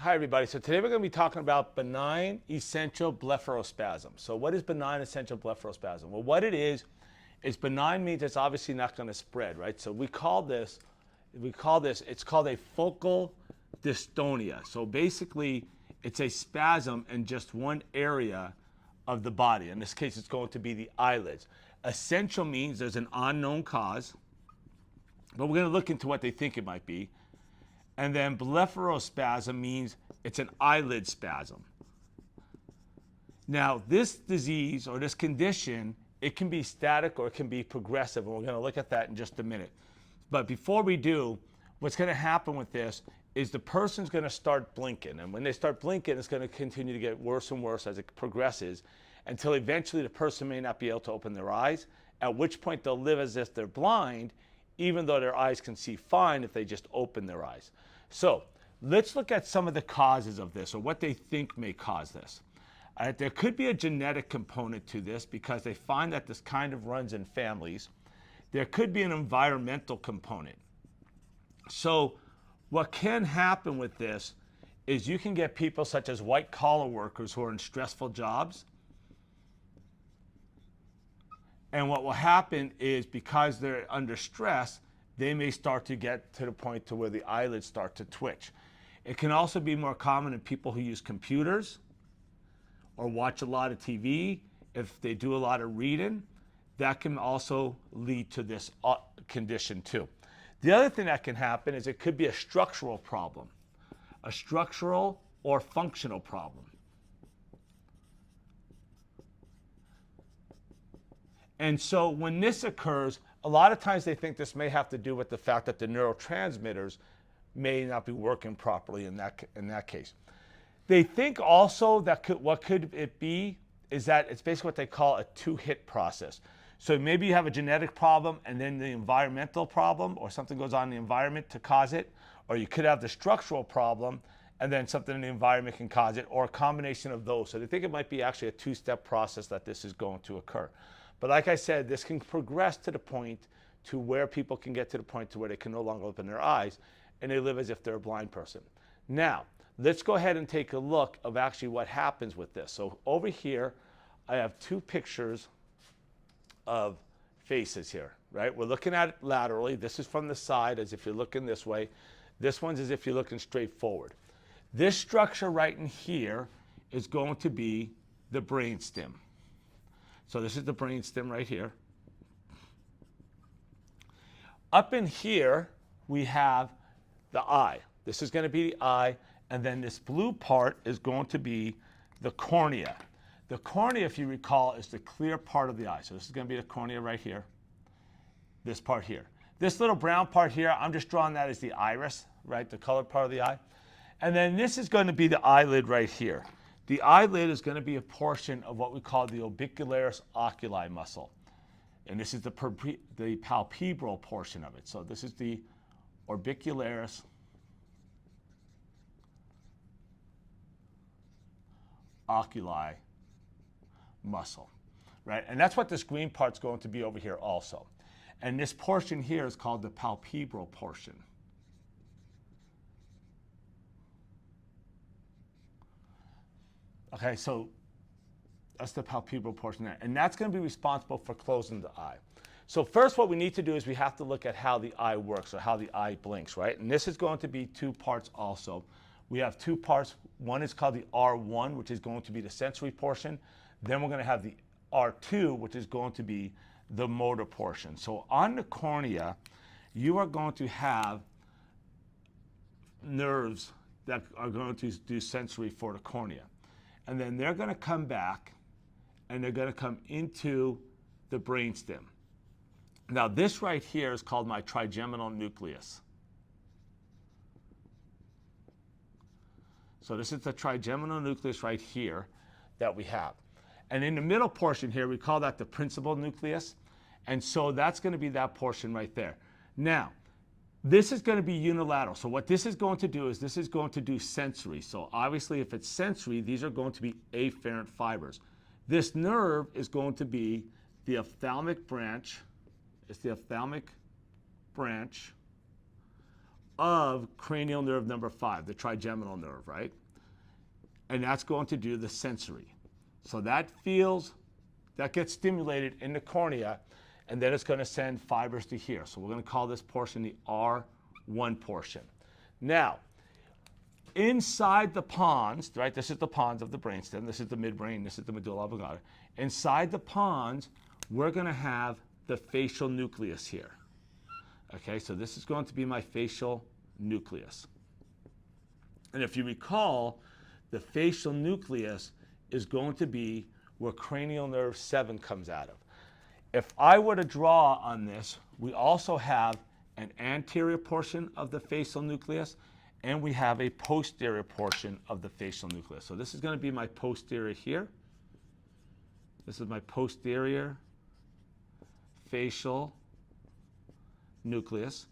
Hi everybody. So today we're going to be talking about benign essential blepharospasm. So what is benign essential blepharospasm? Well, what it is benign means it's obviously not going to spread, right? So it's called a focal dystonia. So basically it's a spasm in just one area of the body. In this case, it's going to be the eyelids. Essential means there's an unknown cause, but we're going to look into what they think it might be. And then blepharospasm means it's an eyelid spasm. Now, this disease or this condition, it can be static or it can be progressive, and we're going to look at that in just a minute. But before we do, what's going to happen with this is the person's going to start blinking. And when they start blinking, it's going to continue to get worse and worse as it progresses until eventually the person may not be able to open their eyes, at which point they'll live as if they're blind, even though their eyes can see fine if they just open their eyes. So let's look at some of the causes of this or what they think may cause this. There could be a genetic component to this because they find that this kind of runs in families. There could be an environmental component. So what can happen with this is you can get people such as white collar workers who are in stressful jobs. And what will happen is because they're under stress, they may start to get to the point to where the eyelids start to twitch. It can also be more common in people who use computers or watch a lot of TV. If they do a lot of reading, that can also lead to this condition too. The other thing that can happen is it could be a structural problem, a structural or functional problem. And so when this occurs, a lot of times they think this may have to do with the fact that the neurotransmitters may not be working properly in that case. They think also that what could it be is that it's basically what they call a two-hit process. So maybe you have a genetic problem and then the environmental problem or something goes on in the environment to cause it, or you could have the structural problem and then something in the environment can cause it, or a combination of those. So they think it might be actually a two-step process that this is going to occur. But like I said, this can progress to the point to where people can get to the point to where they can no longer open their eyes and they live as if they're a blind person. Now, let's go ahead and take a look of actually what happens with this. So over here, I have two pictures of faces here, right? We're looking at it laterally. This is from the side as if you're looking this way. This one's as if you're looking straight forward. This structure right in here is going to be the brainstem. So this is the brainstem right here. Up in here, we have the eye. This is going to be the eye, and then this blue part is going to be the cornea. The cornea, if you recall, is the clear part of the eye. So this is going to be the cornea right here, this part here. This little brown part here, I'm just drawing that as the iris, right, the colored part of the eye. And then this is going to be the eyelid right here. The eyelid is going to be a portion of what we call the orbicularis oculi muscle. And this is the palpebral portion of it. So this is the orbicularis oculi muscle, right? And that's what this green part's going to be over here also. And this portion here is called the palpebral portion. Okay, so that's the palpebral portion there. And that's going to be responsible for closing the eye. So first what we need to do is we have to look at how the eye works or how the eye blinks, right? And this is going to be two parts also. We have two parts. One is called the R1, which is going to be the sensory portion. Then we're going to have the R2, which is going to be the motor portion. So on the cornea, you are going to have nerves that are going to do sensory for the cornea. And then they're going to come back and they're going to come into the brainstem. Now this right here is called my trigeminal nucleus. So this is the trigeminal nucleus right here that we have. And in the middle portion here, we call that the principal nucleus. And so that's going to be that portion right there. Now, this is going to be unilateral. So what this is going to do is this is going to do sensory. So obviously if it's sensory, these are going to be afferent fibers. This nerve is going to be the ophthalmic branch. It's the ophthalmic branch of cranial nerve number 5, the trigeminal nerve, right? And that's going to do the sensory. So that gets stimulated in the cornea, and then it's going to send fibers to here. So we're going to call this portion the R1 portion. Now, inside the pons, right, this is the pons of the brainstem, this is the midbrain, this is the medulla oblongata. Inside the pons, we're going to have the facial nucleus here. Okay, so this is going to be my facial nucleus. And if you recall, the facial nucleus is going to be where cranial nerve 7 comes out of. If I were to draw on this, we also have an anterior portion of the facial nucleus, and we have a posterior portion of the facial nucleus. So this is going to be my posterior here. This is my posterior facial nucleus,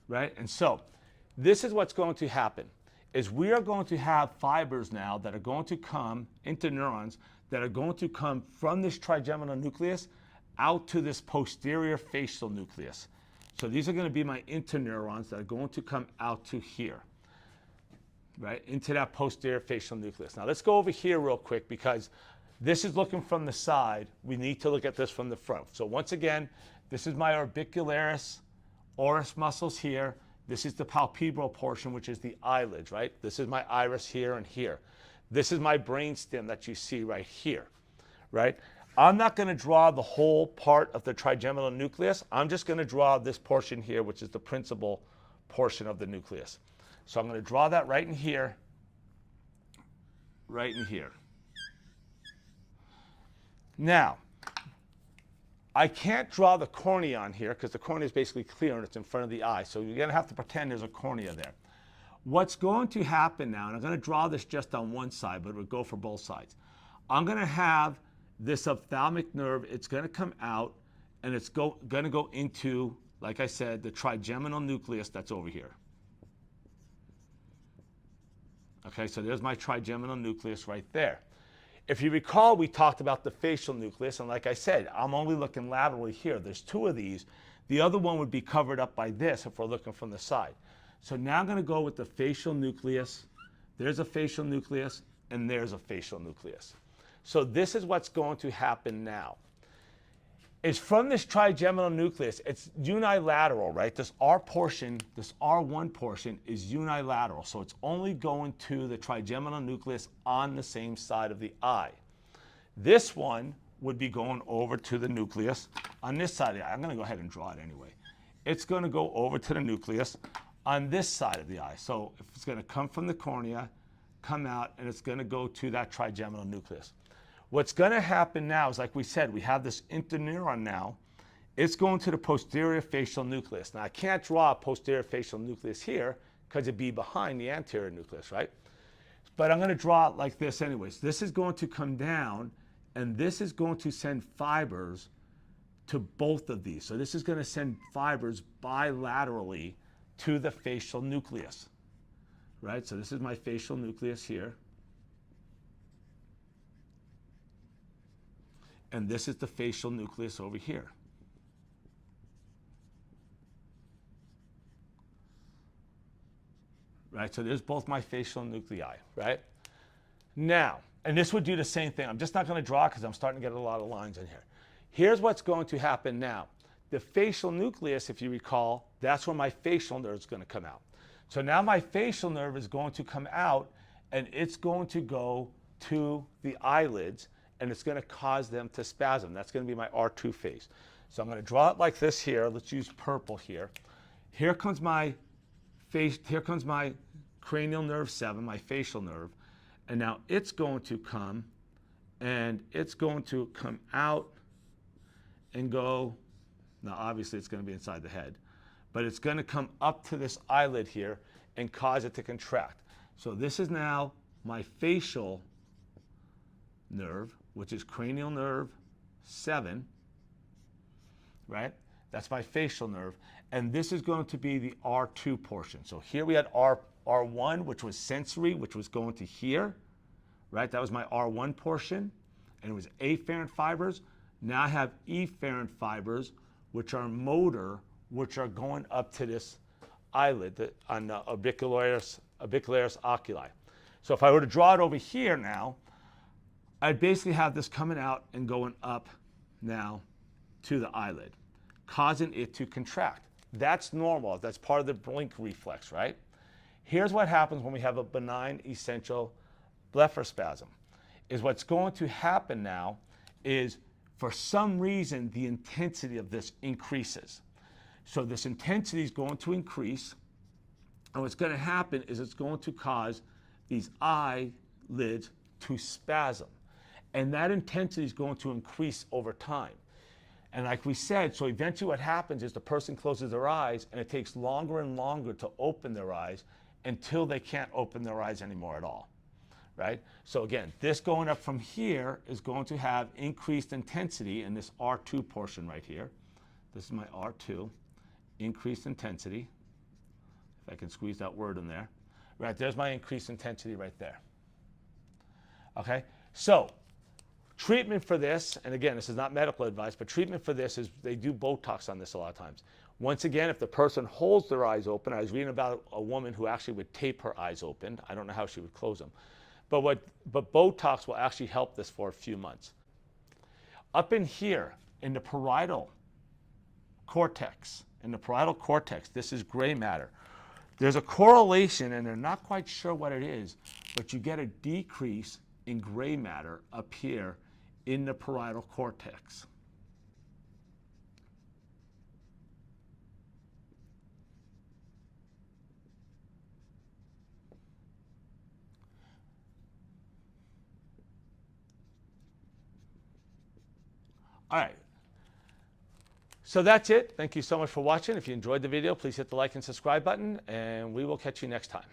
right? And so this is what's going to happen, is we are going to have fibers now that are going to come into neurons that are going to come from this trigeminal nucleus out to this posterior facial nucleus. So these are going to be my interneurons that are going to come out to here, right, into that posterior facial nucleus. Now let's go over here real quick, because this is looking from the side. We need to look at this from the front. So once again, this is my orbicularis oris muscles here. This is the palpebral portion, which is the eyelids, right? This is my iris here and here. This is my brainstem that you see right here, right? I'm not going to draw the whole part of the trigeminal nucleus. I'm just going to draw this portion here, which is the principal portion of the nucleus. So I'm going to draw that right in here, right in here. Now, I can't draw the cornea on here because the cornea is basically clear and it's in front of the eye. So you're going to have to pretend there's a cornea there. What's going to happen now, and I'm going to draw this just on one side, but it would go for both sides. I'm going to have this ophthalmic nerve. It's going to come out, and it's going to go into, like I said, the trigeminal nucleus that's over here. Okay, so there's my trigeminal nucleus right there. If you recall, we talked about the facial nucleus, and like I said, I'm only looking laterally here. There's 2 of these. The other one would be covered up by this if we're looking from the side. So now I'm going to go with the facial nucleus. There's a facial nucleus, and there's a facial nucleus. So this is what's going to happen now. Is from this trigeminal nucleus, it's unilateral, right? This R portion, this R1 portion is unilateral. So it's only going to the trigeminal nucleus on the same side of the eye. This one would be going over to the nucleus on this side of the eye. I'm going to go ahead and draw it anyway. It's going to go over to the nucleus on this side of the eye. So if it's going to come from the cornea, come out, and it's going to go to that trigeminal nucleus. What's going to happen now is, like we said, we have this interneuron now. It's going to the posterior facial nucleus. Now, I can't draw a posterior facial nucleus here because it'd be behind the anterior nucleus, right? But I'm going to draw it like this anyways. This is going to come down, and this is going to send fibers to both of these. So this is going to send fibers bilaterally to the facial nucleus, right? So this is my facial nucleus here. And this is the facial nucleus over here. Right, so there's both my facial nuclei, right? Now, and this would do the same thing. I'm just not going to draw because I'm starting to get a lot of lines in here. Here's what's going to happen now. The facial nucleus, if you recall, that's where my facial nerve is going to come out. So now my facial nerve is going to come out, and it's going to go to the eyelids, and it's going to cause them to spasm. That's going to be my R2 phase. So I'm going to draw it like this here. Let's use purple here. Here comes my face. Here comes my cranial nerve 7, my facial nerve. And now it's going to come, and it's going to come out and go. Now, obviously, it's going to be inside the head. But it's going to come up to this eyelid here and cause it to contract. So this is now my facial nerve, which is cranial nerve 7, right? That's my facial nerve. And this is going to be the R2 portion. So here we had R1, which was sensory, which was going to here, right? That was my R1 portion, and it was afferent fibers. Now I have efferent fibers, which are motor, which are going up to this eyelid, on the orbicularis oculi. So if I were to draw it over here now, I'd basically have this coming out and going up now to the eyelid, causing it to contract. That's normal. That's part of the blink reflex, right? Here's what happens when we have a benign essential blepharospasm. Is what's going to happen now is, for some reason, the intensity of this increases. So this intensity is going to increase, and what's going to happen is it's going to cause these eyelids to spasm. And that intensity is going to increase over time. And like we said, so eventually what happens is the person closes their eyes, and it takes longer and longer to open their eyes until they can't open their eyes anymore at all, right? So again, this going up from here is going to have increased intensity in this R2 portion right here. This is my R2, increased intensity. If I can squeeze that word in there. Right, there's my increased intensity right there. Okay, so treatment for this, and again, this is not medical advice, but treatment for this is they do Botox on this a lot of times. Once again, if the person holds their eyes open, I was reading about a woman who actually would tape her eyes open. I don't know how she would close them. But Botox will actually help this for a few months. Up in here, in the parietal cortex, this is gray matter. There's a correlation, and they're not quite sure what it is, but you get a decrease in gray matter up here in the parietal cortex. All right. So that's it. Thank you so much for watching. If you enjoyed the video, please hit the like and subscribe button, and we will catch you next time.